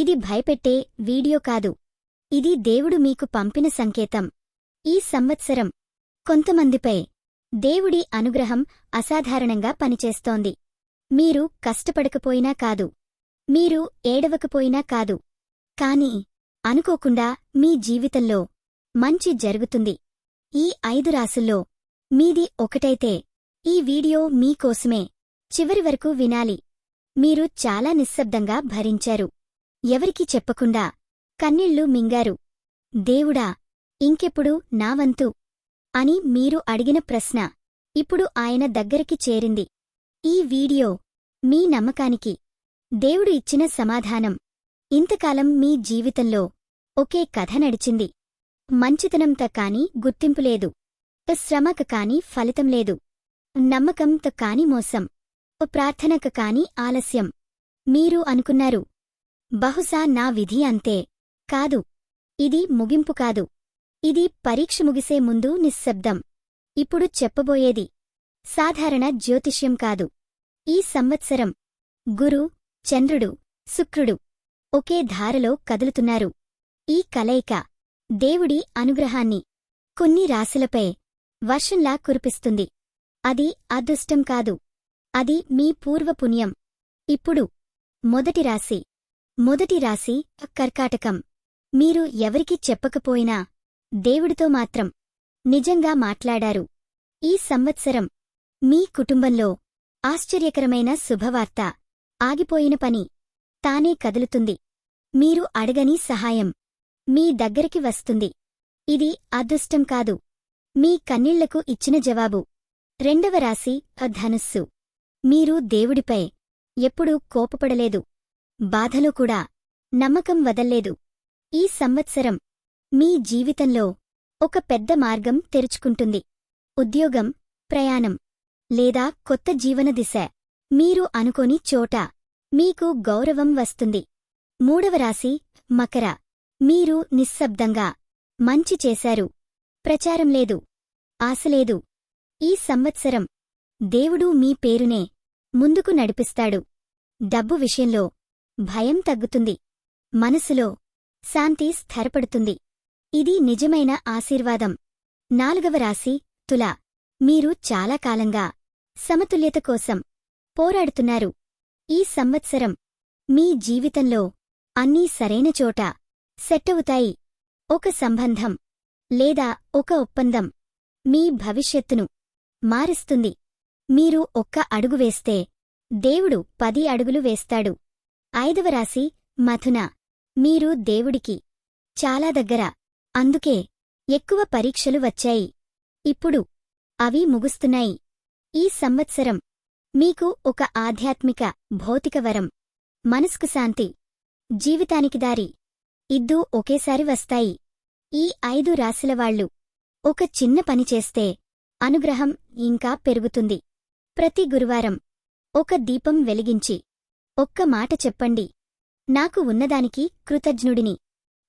ఇది భయపెట్టే వీడియో కాదు. ఇది దేవుడు మీకు పంపిన సంకేతం. ఈ సంవత్సరం కొంతమందిపై దేవుడి అనుగ్రహం అసాధారణంగా పనిచేస్తోంది. మీరు కష్టపడకపోయినా కాదు, మీరు ఏడవకపోయినా కాదు, కాని అనుకోకుండా మీ జీవితంలో మంచి జరుగుతుంది. ఈ 5 రాసుల్లో మీది ఒకటైతే ఈ వీడియో మీకోసమే. చివరి వరకు వినాలి. మీరు చాలా నిశ్శబ్దంగా భరించారు. ఎవరికీ చెప్పకుండా కన్నీళ్లు మింగారు. దేవుడా, ఇంకెప్పుడు నా వంతు అని మీరు అడిగిన ప్రశ్న ఇప్పుడు ఆయన దగ్గరికి చేరింది. ఈ వీడియో మీ నమ్మకానికి దేవుడు ఇచ్చిన సమాధానం. ఇంతకాలం మీ జీవితంలో ఒకే కథ నడిచింది. మంచితనంత కాని గుర్తింపులేదు, శ్రమక కాని ఫలితం లేదు, నమ్మకంత కాని మోసం, ప్రార్థనక కాని ఆలస్యం. మీరు అనుకున్నారు, బహుశా నా విధి అంతే. కాదు, ఇది ముగింపు కాదు. ఇది పరీక్ష ముగిసే ముందు నిశ్శబ్దం. ఇప్పుడు చెప్పబోయేది సాధారణ జ్యోతిష్యం కాదు. ఈ సంవత్సరం గురు, చంద్రుడు, శుక్రుడు ఒకే ధారలో కదులుతున్నారు. ఈ కలయిక దేవుడి అనుగ్రహాన్ని కొన్ని రాశులపై వర్షంలా కురిపిస్తుంది. అది అదృష్టం కాదు, అది మీ పూర్వపుణ్యం. ఇప్పుడు మొదటి రాశి కర్కాటకం. మీరు ఎవరికీ చెప్పకపోయినా దేవుడితో మాత్రం నిజంగా మాట్లాడారు. ఈ సంవత్సరం మీ కుటుంబంలో ఆశ్చర్యకరమైన శుభవార్త. ఆగిపోయిన పని తానే కదులుతుంది. మీరు అడగని సహాయం మీ దగ్గరికి వస్తుంది. ఇది అదృష్టం కాదు, మీ కన్నీళ్లకు ఇచ్చిన జవాబు. రెండవ రాశి ధనుస్సు. మీరు దేవుడిపై ఎప్పుడూ కోపపడలేదు, బాధలో కూడా నమ్మకం వదల్లేదు. ఈ సంవత్సరం మీ జీవితంలో ఒక పెద్ద మార్గం తెరుచుకుంటుంది. ఉద్యోగం, ప్రయాణం లేదా కొత్త జీవన దిశ. మీరు అనుకోని చోట మీకు గౌరవం వస్తుంది. మూడవ రాశి మకర. మీరు నిశ్శబ్దంగా మంచి చేశారు. ప్రచారం లేదు, ఆశలేదు. ఈ సంవత్సరం దేవుడు మీ పేరునే ముందుకు నడిపిస్తాడు. డబ్బు విషయంలో భయం తగ్గుతుంది, మనసులో శాంతి స్థిరపడుతుంది. ఇది నిజమైన ఆశీర్వాదం. నాలుగవ రాశి తుల. మీరు చాలా కాలంగా సమతుల్యత కోసం పోరాడుతున్నారు. ఈ సంవత్సరం మీ జీవితంలో అన్నీ సరైన చోట సెట్టవుతాయి. ఒక సంబంధం లేదా ఒక ఒప్పందం మీ భవిష్యత్తును మారుస్తుంది. మీరు ఒక్క అడుగు వేస్తే దేవుడు 10 అడుగులు వేస్తాడు. ఐదవ రాశి మథున. మీరు దేవుడికి చాలా దగ్గర, అందుకే ఎక్కువ పరీక్షలు వచ్చాయి. ఇప్పుడు అవి ముగుస్తున్నాయి. ఈ సంవత్సరం మీకు ఒక ఆధ్యాత్మిక, భౌతిక వరం, మనస్కు శాంతి, జీవితానికి దారి ఇద్దూ ఒకేసారి వస్తాయి. ఈ 5 రాశులవాళ్లు ఒక చిన్న పని చేస్తే అనుగ్రహం ఇంకా పెరుగుతుంది. ప్రతి గురువారం ఒక దీపం వెలిగించి ఒక్క మాట చెప్పండి, నాకు ఉన్నదానికి కృతజ్ఞుడిని.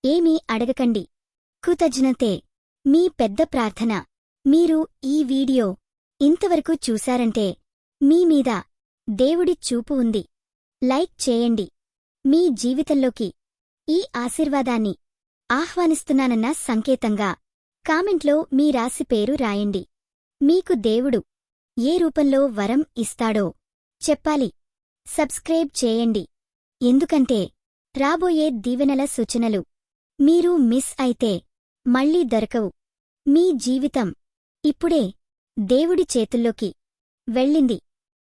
ఏమీ అడగకండి, కృతజ్ఞతే మీ పెద్ద ప్రార్థన. మీరు ఈ వీడియో ఇంతవరకు చూశారంటే మీ మీద దేవుడి చూపు ఉంది. లైక్ చేయండి. మీ జీవితంలోకి ఈ ఆశీర్వాదాన్ని ఆహ్వానిస్తున్నానన్న సంకేతంగా కామెంట్లో మీ రాశి పేరు రాయండి. మీకు దేవుడు ఏ రూపంలో వరం ఇస్తాడో చెప్పాలి. సబ్స్క్రైబ్ చేయండి, ఎందుకంటే రాబోయే దీవెనల సూచనలు మీరు మిస్ అయితే మళ్ళీ దొరకవు. మీ జీవితం ఇప్పుడే దేవుడి చేతుల్లోకి వెళ్ళింది.